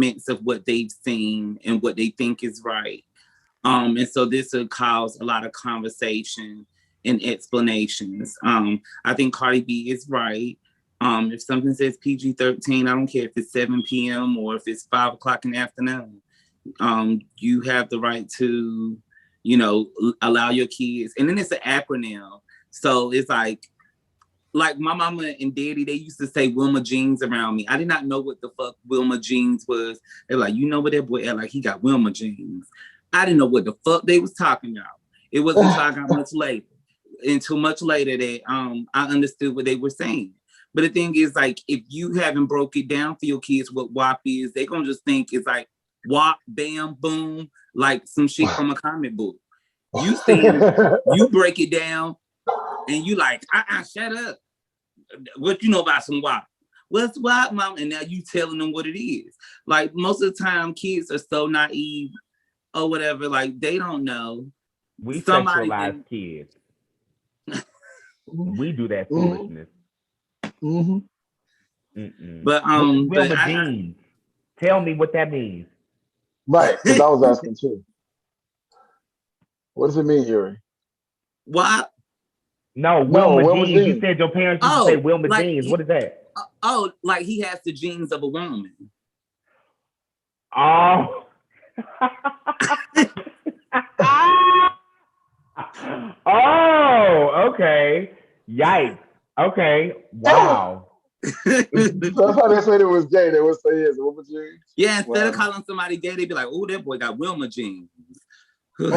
statements of what they've seen and what they think is right. And so this will cause a lot of conversation and explanations. I think Cardi B is right. If something says PG-13, I don't care if it's 7 p.m. or if it's 5 o'clock in the afternoon. You have the right to, allow your kids. And then it's an acronym. So it's like my mama and daddy, they used to say Wilma Jeans around me. I did not know what the fuck Wilma Jeans was. They're like, you know what that boy, like he got Wilma Jeans. I didn't know what the fuck they was talking about. It wasn't until I got much later that I understood what they were saying. But the thing is, like, if you haven't broke it down for your kids what WAP is, they're gonna just think it's like WAP, bam, boom, like some shit from a comic book. You see, you break it down and you like, shut up. What you know about some WAP? What's WAP, mom? And now you telling them what it is. Like, most of the time, kids are so naive or whatever, like, they don't know. We sexualize kids. We do that foolishness. But Wilma Jeans. Tell me what that means. Right, because I was asking too. What does it mean, Yuri? What? No, Wilma Jeans. You said your parents used to say Wilma Jeans. What is that? Like he has the genes of a woman. Oh. Oh, okay. Yikes. Okay. Wow. That's how they said it was gay. They would say it's Wilma Jeans. Yeah, instead of calling somebody gay, they'd be like, "Oh, that boy got Wilma Jeans." we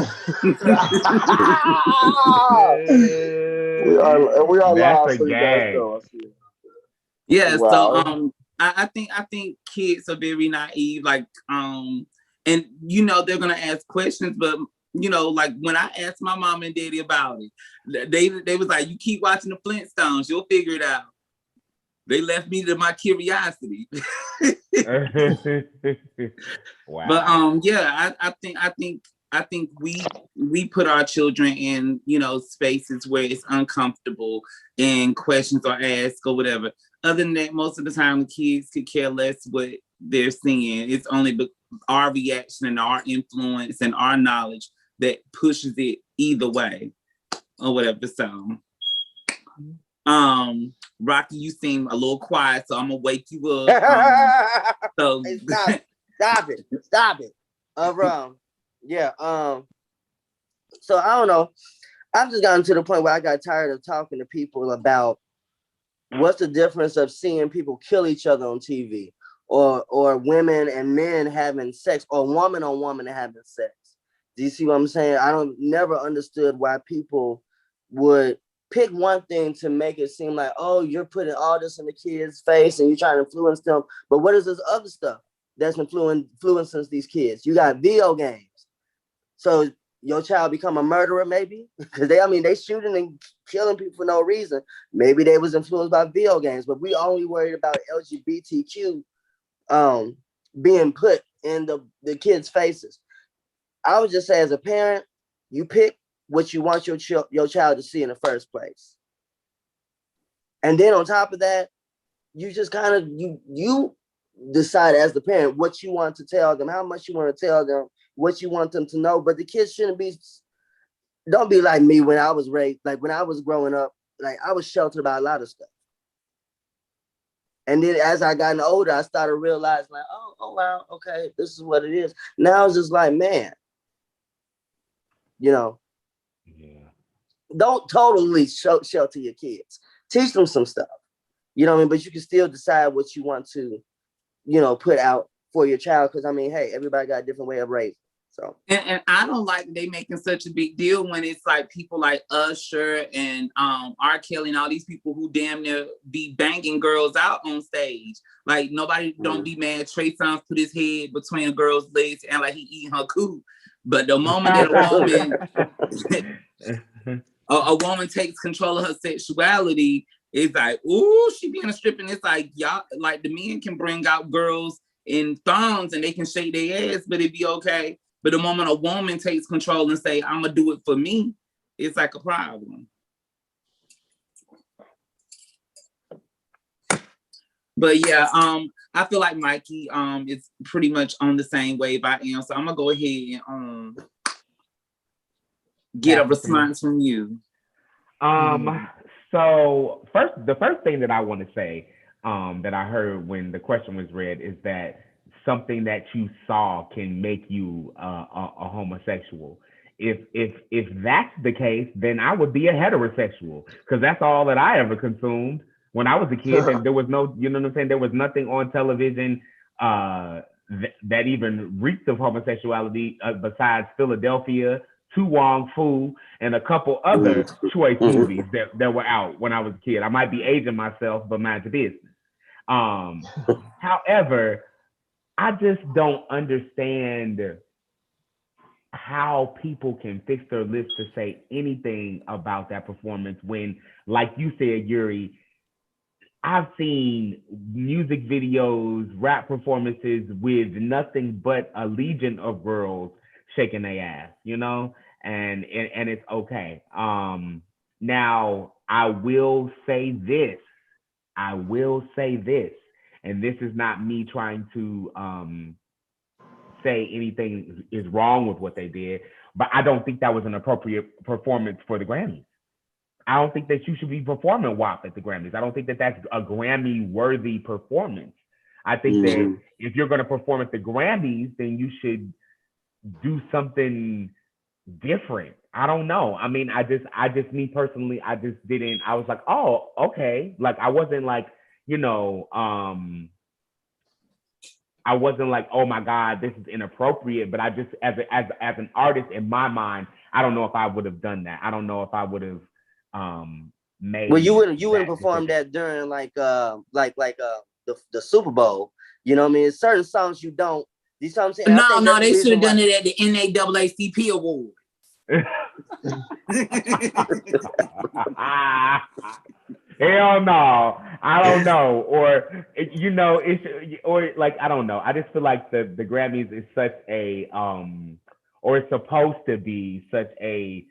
are live, so you guys know. Yeah, wow. So I think kids are very naive, like and they're gonna ask questions, but like when I asked my mom and daddy about it, they was like, you keep watching the Flintstones, you'll figure it out. They left me to my curiosity. Wow. But yeah, I think we put our children in, spaces where it's uncomfortable and questions are asked or whatever. Other than that, most of the time the kids could care less what they're seeing. It's only our reaction and our influence and our knowledge that pushes it either way or whatever. So Rocky, you seem a little quiet, so I'm gonna wake you up. So hey, stop it. Yeah. So I don't know. I've just gotten to the point where I got tired of talking to people about what's the difference of seeing people kill each other on TV, or women and men having sex, or woman on woman having sex. Do you see what I'm saying? I never understood why people would pick one thing to make it seem like, oh, you're putting all this in the kids' face and you're trying to influence them. But what is this other stuff that's influencing these kids? You got video games. So your child become a murderer, maybe? Because they shooting and killing people for no reason. Maybe they was influenced by video games, but we only worried about LGBTQ being put in the kids' faces. I would just say, as a parent, you pick what you want your child to see in the first place. And then on top of that, you just kind of, you decide as the parent what you want to tell them, how much you want to tell them, what you want them to know. But the kids don't be like me when I was raised. Like when I was growing up, like I was sheltered about a lot of stuff. And then as I got older, I started realizing like, oh wow, okay, this is what it is. Now it's just like, man, Yeah. Don't totally shelter your kids. Teach them some stuff. You know what I mean? But you can still decide what you want to, put out for your child. Because hey, everybody got a different way of raising. So and I don't like they making such a big deal when it's like people like Usher and R. Kelly and all these people who damn near be banging girls out on stage. Like nobody don't be mad. Trey Songz put his head between a girl's legs and like he eating her coop. But the moment that a woman takes control of her sexuality, it's like, ooh, she being a stripper. And it's like, y'all, like the men can bring out girls in thongs and they can shake their ass, but it'd be okay. But the moment a woman takes control and say, I'm gonna do it for me, it's like a problem. But yeah, I feel like Mikey is pretty much on the same wave I am. So I'm gonna go ahead and get a response from you. So the first thing that I want to say that I heard when the question was read is that something that you saw can make you a homosexual. If that's the case, then I would be a heterosexual because that's all that I ever consumed when I was a kid. And there was no, you know what I'm saying? There was nothing on television that even reeked of homosexuality besides Philadelphia, To Wong Fu, and a couple other choice movies that were out when I was a kid. I might be aging myself, but mind the business. However, I just don't understand how people can fix their lips to say anything about that performance when, like you said, Yuri, I've seen music videos, rap performances with nothing but a legion of girls shaking their ass, you know, and it's okay. Now I will say this, and this is not me trying to say anything is wrong with what they did, but I don't think that was an appropriate performance for the Grammys. I don't think that you should be performing WAP at the Grammys. I don't think that that's a Grammy-worthy performance. I think that if you're going to perform at the Grammys, then you should do something different. I don't know. I mean, me personally, I was like, oh, okay. Like, I wasn't like, you know, I wasn't like, oh my God, this is inappropriate. But I just, as an artist in my mind, I don't know if I would have done that. I don't know if I would have made. Well, you wouldn't perform that during the Super Bowl. You know what I mean? Certain songs you don't. These songs. No, they should have done it at the NAACP award. Hell no, I don't know, or you know, or like I don't know. I just feel like the Grammys is such a or it's supposed to be such a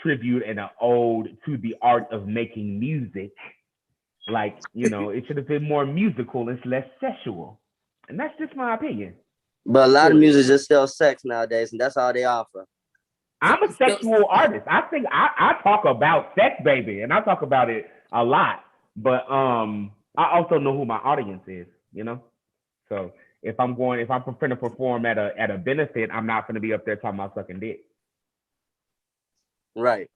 tribute and an ode to the art of making music. Like, you know, it should have been more musical and less sexual, and that's just my opinion. But a lot of music just sells sex nowadays, and that's all they offer. I'm a sexual artist. I think I talk about sex, baby, and I talk about it a lot. But I also know who my audience is, you know. So if I'm going to perform at a benefit, I'm not going to be up there talking about sucking dick. Right.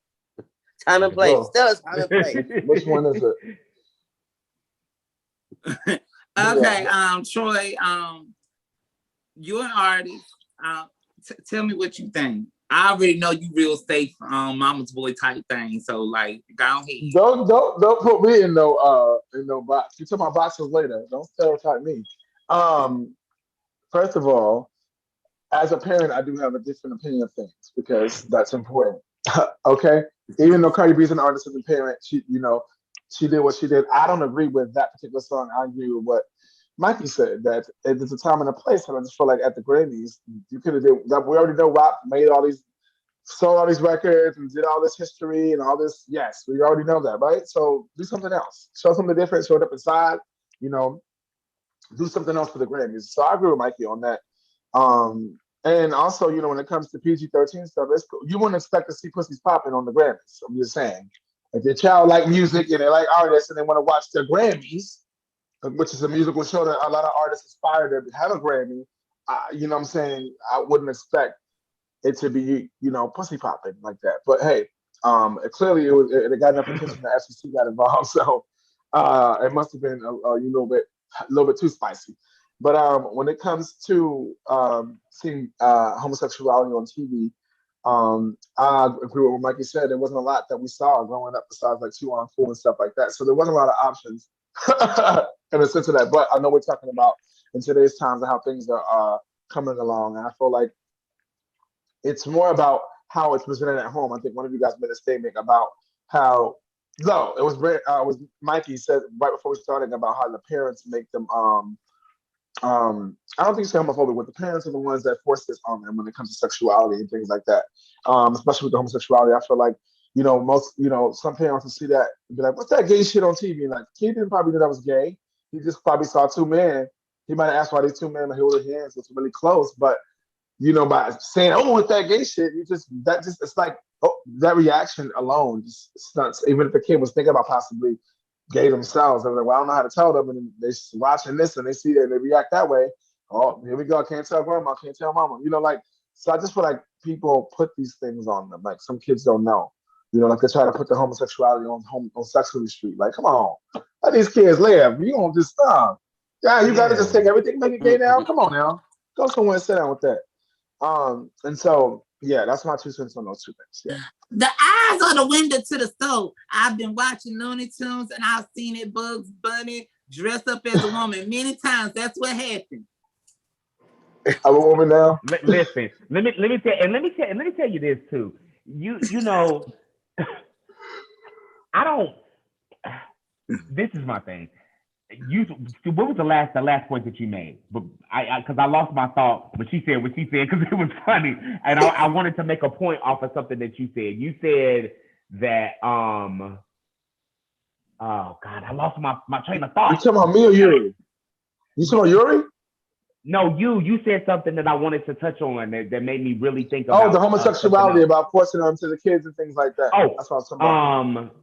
Time and place. Still is time and place. Which one is it? Okay, Troy, you're an artist. Tell me what you think. I already know you real safe, mama's boy type thing. So like, go ahead. Don't put me in no box. You talk about boxes later. Don't stereotype me. First of all, as a parent, I do have a different opinion of things because that's important. Okay, even though Cardi B is an artist and a parent, she did what she did. I don't agree with that particular song. I agree with what Mikey said, that there's a time and a place, and I just feel like at the Grammys, you could have did that. We already know WAP sold all these records and did all this history and all this. Yes, we already know that, right? So do something else. Show something different. Show it up inside. You know, do something else for the Grammys. So I agree with Mikey on that. And also, you know, when it comes to PG-13 stuff, it's cool. You wouldn't expect to see pussies popping on the Grammys. I'm just saying, if your child like music and they like artists and they want to watch the Grammys, which is a musical show that a lot of artists aspire to have a Grammy, you know what I'm saying? I wouldn't expect it to be, you know, pussy popping like that. But hey, clearly it got enough attention that FCC got involved. So it must have been a little bit too spicy. But when it comes to seeing homosexuality on TV, I agree with what Mikey said. There wasn't a lot that we saw growing up besides like 2 on 4 and stuff like that. So there wasn't a lot of options in the sense of that. But I know we're talking about in today's times and how things are coming along. And I feel like it's more about how it's presented at home. I think one of you guys made a statement about how, no, it was Mikey said right before we started about how the parents make them I don't think it's homophobic, but the parents are the ones that force this on them when it comes to sexuality and things like that. Especially with the homosexuality, I feel like, you know, some parents will see that and be like, "What's that gay shit on TV?" And like, kid didn't probably know that was gay. He just probably saw two men. He might have asked why these two men held their hands, was really close. But by saying, "Oh, with that gay shit," it's like, oh, that reaction alone just stunts. Even if the kid was thinking about possibly gay themselves, they're like, "Well, I don't know how to tell them," and they're watching this and they see that and they react that way. Oh, here we go. I can't tell grandma. Can't tell mama. So I just feel like people put these things on them. Like some kids don't know. Like they try to put the homosexuality on Sesame Street. Like, come on, let these kids live. You don't just stop. Yeah, you gotta just take everything, make it gay now. Come on now, go somewhere and sit down with that. And so yeah, that's my 2 cents on those 2 things. Yeah. The eyes are the window to the soul. I've been watching Looney Tunes and I've seen it, Bugs Bunny dress up as a woman many times. That's what happened. I'm a woman now. Listen, let me tell you this too. You know, I don't. This is my thing. What was the last point that you made? But because I lost my thought, but she said what she said because it was funny, and I wanted to make a point off of something that you said. You said that oh God, I lost my train of thought. You talking about me or Yuri? You talking about Yuri? No, you said something that I wanted to touch on that made me really think about. Oh, the homosexuality, about forcing them to the kids and things like that. Oh, that's what I was talking about.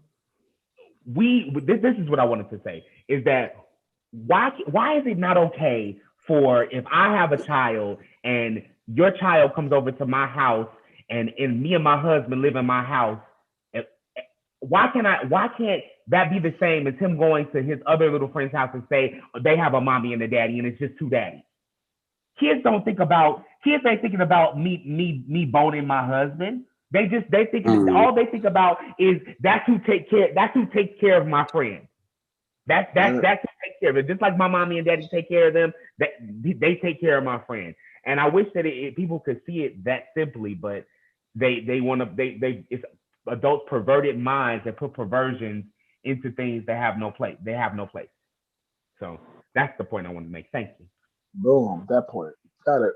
This is what I wanted to say is that why is it not okay for if I have a child and your child comes over to my house and me and my husband live in my house, why can't that be the same as him going to his other little friend's house and say they have a mommy and a daddy and it's just two daddies? Kids ain't thinking about me boning my husband. They think all they think about is that's who takes care of my friend. That's who takes care of it. Just like my mommy and daddy take care of them, they take care of my friend. And I wish that people could see it that simply, but it's adults' perverted minds that put perversions into things that have no place. They have no place. So that's the point I want to make. Thank you. Boom, that point. Got it.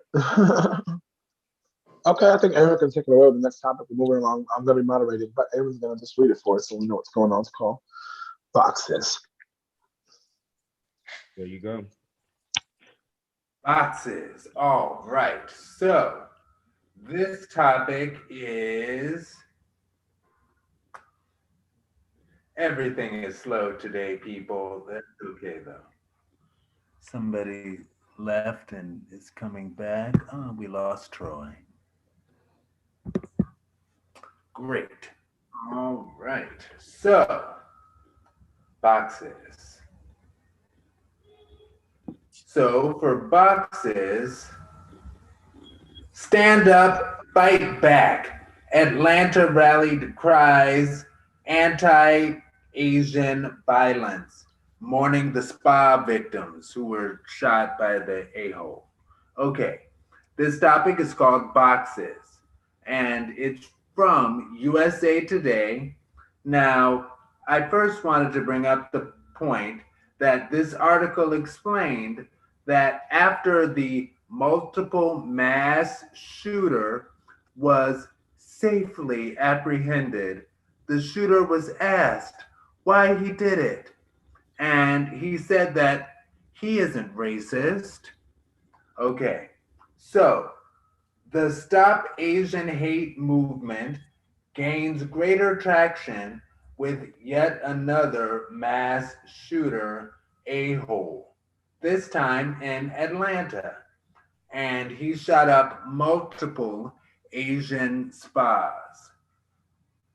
Okay, I think Aaron can take it away with the next topic. We're moving along. I'm going to be moderating, but Aaron's going to just read it for us so we know what's going on. It's called Boxes. There you go. Boxes. All right. So this topic is everything is slow today, people. That's okay, though. Somebody left and is coming back. Oh, we lost Troy. Great. All right. So, boxes. So, for boxes, stand up, fight back. Atlanta rally decries anti-Asian violence, mourning the spa victims who were shot by the a-hole. Okay, this topic is called Boxes, and it's from USA Today. Now, I first wanted to bring up the point that this article explained that after the multiple mass shooter was safely apprehended, the shooter was asked why he did it. And he said that he isn't racist. Okay, so the Stop Asian Hate movement gains greater traction with yet another mass shooter a-hole, this time in Atlanta. And he shot up multiple Asian spas.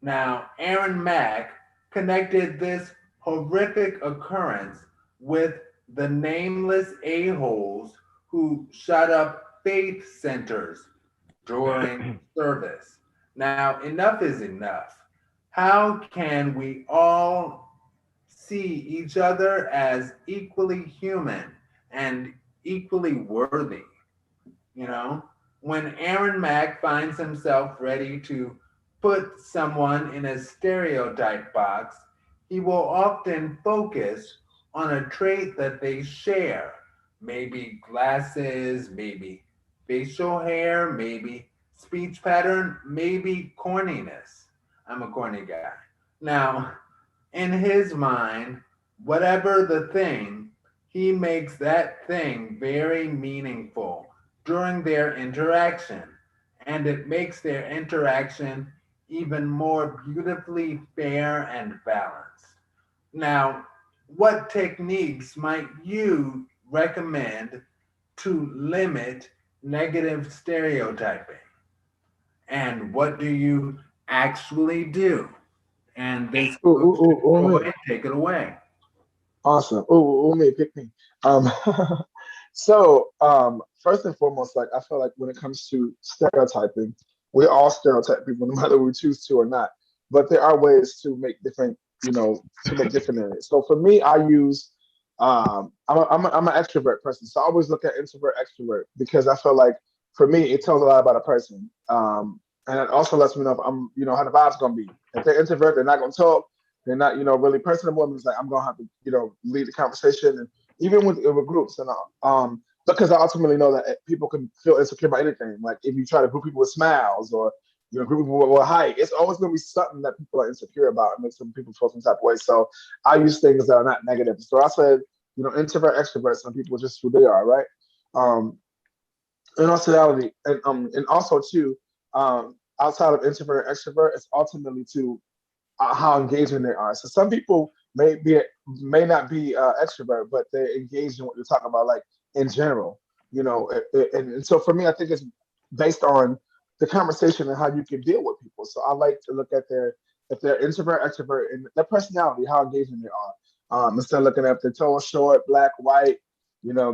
Now, Aaron Mack connected this horrific occurrence with the nameless a-holes who shot up faith centers during service. Now, enough is enough. How can we all see each other as equally human and equally worthy? You know, when Aaron Mack finds himself ready to put someone in a stereotype box, he will often focus on a trait that they share. Maybe glasses, maybe facial hair, maybe speech pattern, maybe corniness. I'm a corny guy. Now, in his mind, whatever the thing, he makes that thing very meaningful during their interaction, and it makes their interaction even more beautifully fair and balanced. Now, what techniques might you recommend to limit negative stereotyping? And what do you actually do? And this Ooh, goes ooh, to ooh, ooh, Troy. me. Take it away. Awesome. Ooh, ooh, me, pick me. Um, first and foremost, like I feel like when it comes to stereotyping, we all stereotype people, no matter we choose to or not. But there are ways to make different, to make different areas. So for me, I use, I'm an extrovert person, so I always look at introvert, extrovert because I feel like for me, it tells a lot about a person. And it also lets me know if I'm, how the vibe's gonna be. If they're introvert, they're not gonna talk. They're not, really personable. And it's like I'm gonna have to, lead the conversation, and even with groups, and because I ultimately know that people can feel insecure about anything. Like if you try to group people with smiles or group people with height, it's always gonna be something that people are insecure about and makes some people feel some type of way. So I use things that are not negative. So I said, introvert, extrovert. Some people just who they are, right? Um, in all reality, and also too, outside of introvert and extrovert, it's ultimately to how engaging they are. So some people may not be extrovert, but they're engaged in what you're talking about, like in general, and so for me, I think it's based on the conversation and how you can deal with people. So I like to look at their if they're introvert, extrovert, and their personality, how engaging they are. Instead of looking at if they're tall, short, black, white,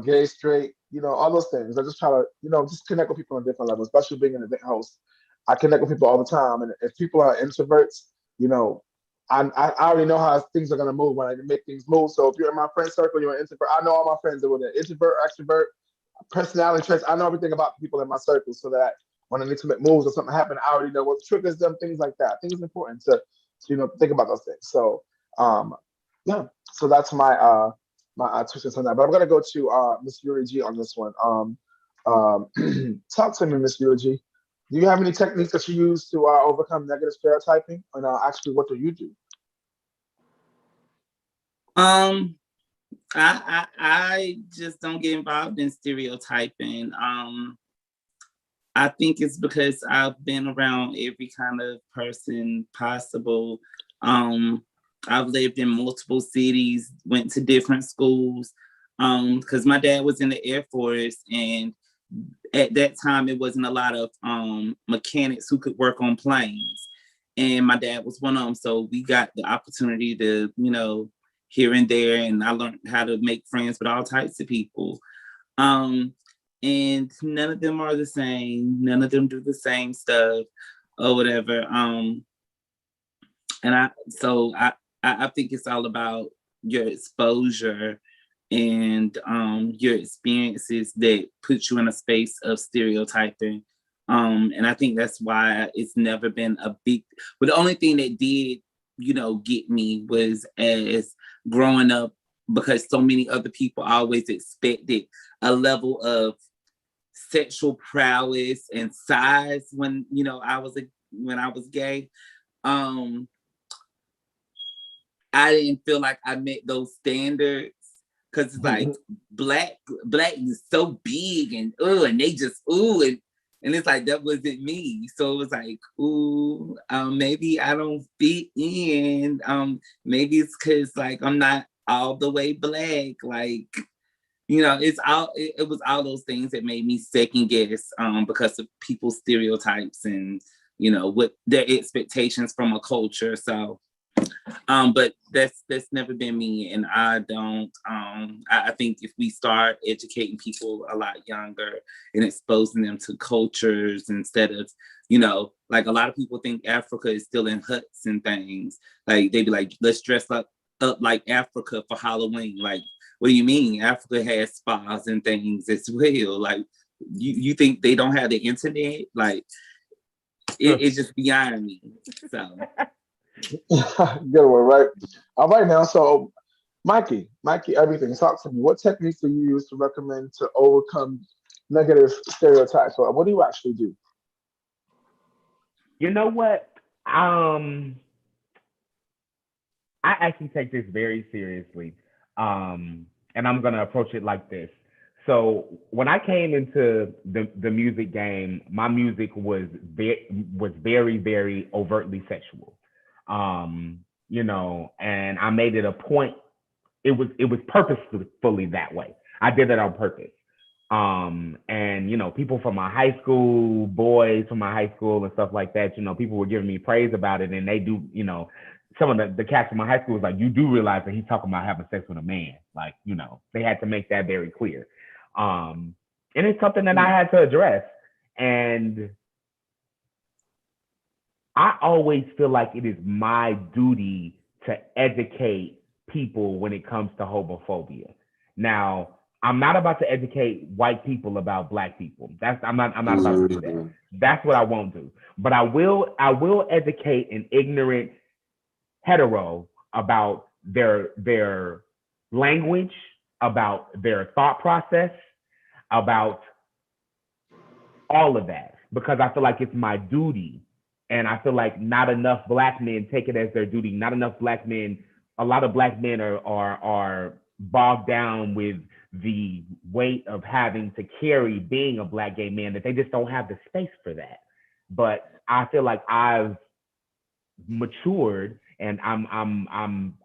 gay, straight, all those things. I just try to, just connect with people on different levels, especially being an event host. I connect with people all the time, and if people are introverts, you know, I already know how things are gonna move when I make things move. So if you're in my friend circle, you're an introvert. I know all my friends that were the introvert, extrovert, personality traits. I know everything about the people in my circle, so that when I need to make moves or something happen, I already know what triggers them, things like that. I think it's important to think about those things. So yeah, so that's my 2 cents on that. But I'm gonna go to Miss Yuri G on this one. Talk to me, Miss Yuri G. Do you have any techniques that you use to overcome negative stereotyping? And actually, what do you do? Um, I just don't get involved in stereotyping. I think it's because I've been around every kind of person possible. Um, I've lived in multiple cities, went to different schools. Because my dad was in the Air Force, and at that time it wasn't a lot of mechanics who could work on planes. And my dad was one of them. So we got the opportunity to, here and there, and I learned how to make friends with all types of people. Um, and none of them are the same. None of them do the same stuff or whatever. And I think it's all about your exposure and your experiences that put you in a space of stereotyping. And I think that's why it's never been a big. But the only thing that did, get me was as growing up, because so many other people always expected a level of sexual prowess and size when when I was gay. Um, I didn't feel like I met those standards because it's like black is so big and they just and it's like that wasn't me. So it was like maybe I don't fit in. Maybe it's because like I'm not all the way black. Like it was all those things that made me second guess because of people's stereotypes and what their expectations from a culture. So but that's never been me, and I don't. I think if we start educating people a lot younger and exposing them to cultures instead of, like a lot of people think Africa is still in huts and things. Like they be like, let's dress up like Africa for Halloween. Like, what do you mean? Africa has spas and things as well. Like, you think they don't have the internet? Like, it's just beyond me. So. Good one, right? All right now, so Mikey, everything. Talk to me. What techniques do you use to recommend to overcome negative stereotypes? Or what do you actually do? You know what? I actually take this very seriously. and I'm gonna approach it like this. So when I came into the music game, my music was very very overtly sexual, you know, and I made it a point. It was purposefully that way. I did it on purpose. And you know, people from my high school, boys from my high school and stuff like that, you know, people were giving me praise about it, and they do, you know, some of the cats from my high school was like, you do realize that he's talking about having sex with a man, like, you know, they had to make that very clear. And it's something that I had to address, and I always feel like it is my duty to educate people when it comes to homophobia. Now, I'm not about to educate white people about black people. I'm not about to do that. That's what I won't do. But I will educate an ignorant hetero about their language, about their thought process, about all of that, because I feel like it's my duty. And I feel like not enough black men take it as their duty. Not enough black men, a lot of black men are bogged down with the weight of having to carry being a black gay man, that they just don't have the space for that. But I feel like I've matured, and I'm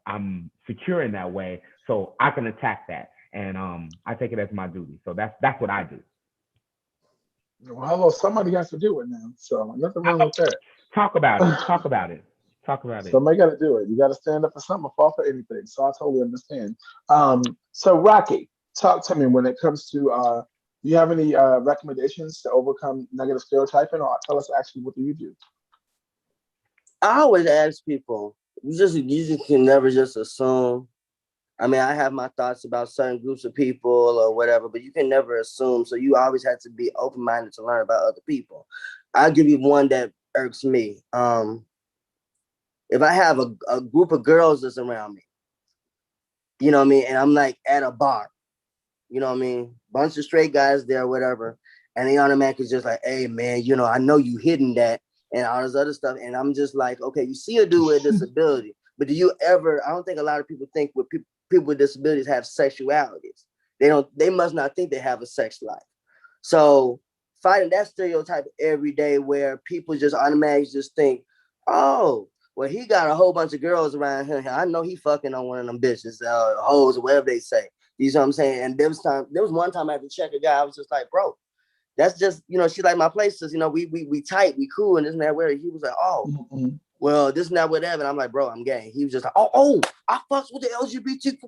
secure in that way, so I can attack that, and I take it as my duty. So that's what I do. Well, hello, somebody has to do it now. So nothing wrong with that. Talk about it. Talk about it. Talk about it. Somebody got to do it. You got to stand up for something or fall for anything. So I totally understand. So Rocky, talk to me when it comes to. Do you have any recommendations to overcome negative stereotyping, or tell us actually what do you do? I always ask people, you just can never just assume. I mean, I have my thoughts about certain groups of people or whatever, but you can never assume. So you always have to be open-minded to learn about other people. I'll give you one that irks me. If I have a group of girls that's around me, you know what I mean, and I'm like at a bar, you know what I mean, bunch of straight guys there, whatever, and they automatically just like, hey man, you know, I know you hidden that and all this other stuff, and I'm just like, okay, you see a dude with a disability, but do you ever? I don't think a lot of people think with people with disabilities have sexualities. They must not think they have a sex life. So fighting that stereotype every day where people just automatically just think, oh, well, he got a whole bunch of girls around him. I know he fucking on one of them bitches, hoes, or whatever they say. You know what I'm saying? And there was one time I had to check a guy. I was just like, bro, that's just, you know, she like my places, you know, we tight, we cool, and this and that. Where he was like, oh, well, this and that, whatever. And I'm like, bro, I'm gay. He was just like, oh, I fucks with the LGBT.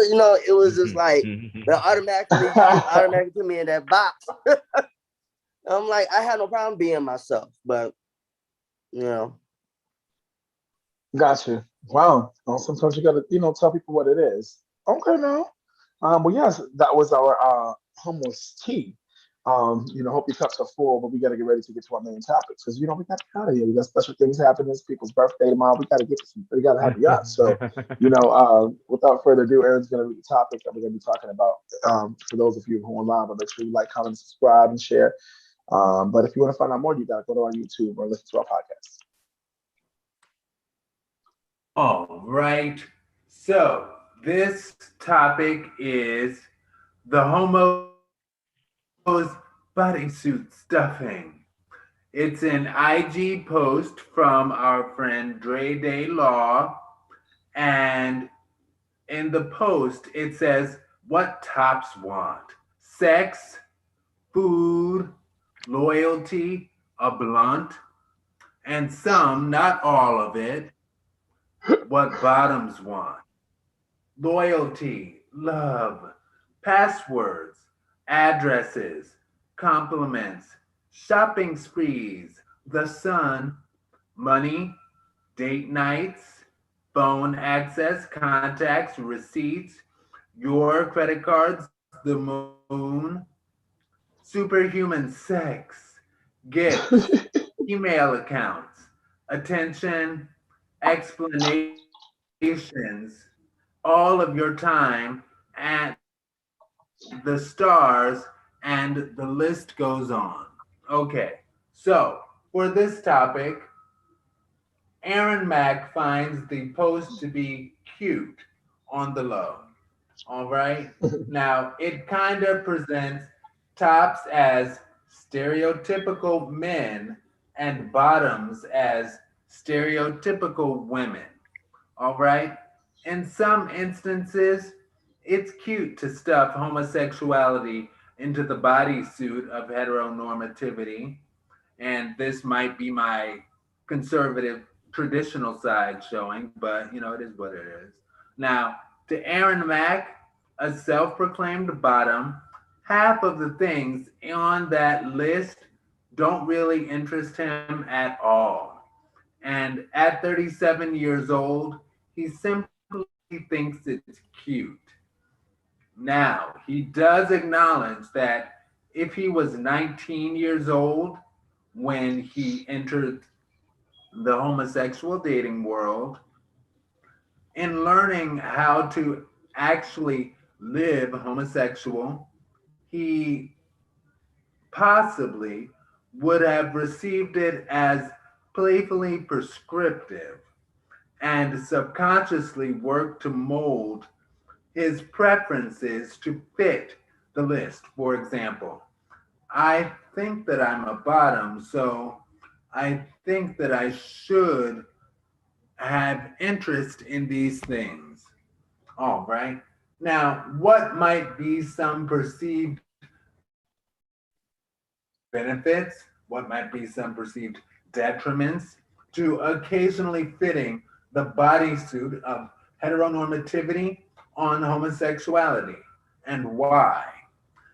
You know, it was just like, automatically put me in that box. I'm like, I had no problem being myself, but, you know. Gotcha. Wow. Well, sometimes you gotta, tell people what it is. Okay, now. Well, yes, that was our hummus tea. Hope your cups are full, but we gotta get ready to get to our main topics because we got to get out of here. We got special things happening. It's people's birthday tomorrow. We gotta have the yacht. So, without further ado, Aaron's gonna read the topic that we're gonna be talking about. For those of you who are online, but make sure you like, comment, subscribe, and share. But if you want to find out more, you gotta go to our YouTube or listen to our podcast. All right. So this topic is the homo's bodysuit stuffing. It's an IG post from our friend Dre Day Law. And in the post, it says, what tops want? Sex, food, loyalty, a blunt, and some, not all of it, what bottoms want. Loyalty, love, passwords, addresses, compliments, shopping sprees, the sun, money, date nights, phone access, contacts, receipts, your credit cards, the moon, superhuman sex, gifts, email accounts, attention, explanations, all of your time at the stars, and the list goes on. Okay, so for this topic, Aaron Mack finds the post to be cute on the low. All right. Now, it kind of presents tops as stereotypical men and bottoms as stereotypical women. All right. In some instances, it's cute to stuff homosexuality into the bodysuit of heteronormativity. And this might be my conservative traditional side showing, but you know, it is what it is. Now, to Aaron Mack, a self proclaimed bottom, half of the things on that list don't really interest him at all. And at 37 years old, he simply thinks it's cute. Now, he does acknowledge that if he was 19 years old when he entered the homosexual dating world, in learning how to actually live homosexual, he possibly would have received it as playfully prescriptive and subconsciously worked to mold his preferences to fit the list. For example, I think that I'm a bottom, so I think that I should have interest in these things. All right. Now, what might be some perceived benefits? What might be some perceived detriments to occasionally fitting the bodysuit of heteronormativity on homosexuality, and why?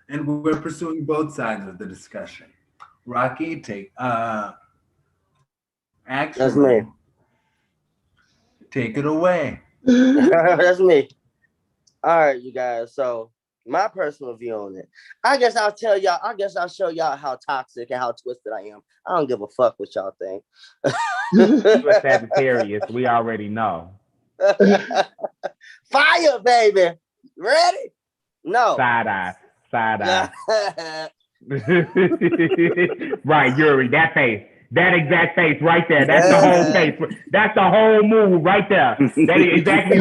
And we're pursuing both sides of the discussion. Rocky, take action. That's me. Take it away. That's me. All right, you guys. So my personal view on it. I guess I'll show y'all how toxic and how twisted I am. I don't give a fuck what y'all think. You're Sagittarius. We already know. Fire, baby. Ready? No. Side eye. Right, Yuri, that face. That exact face right there. That's the whole face. That's the whole move right there. That is exactly that.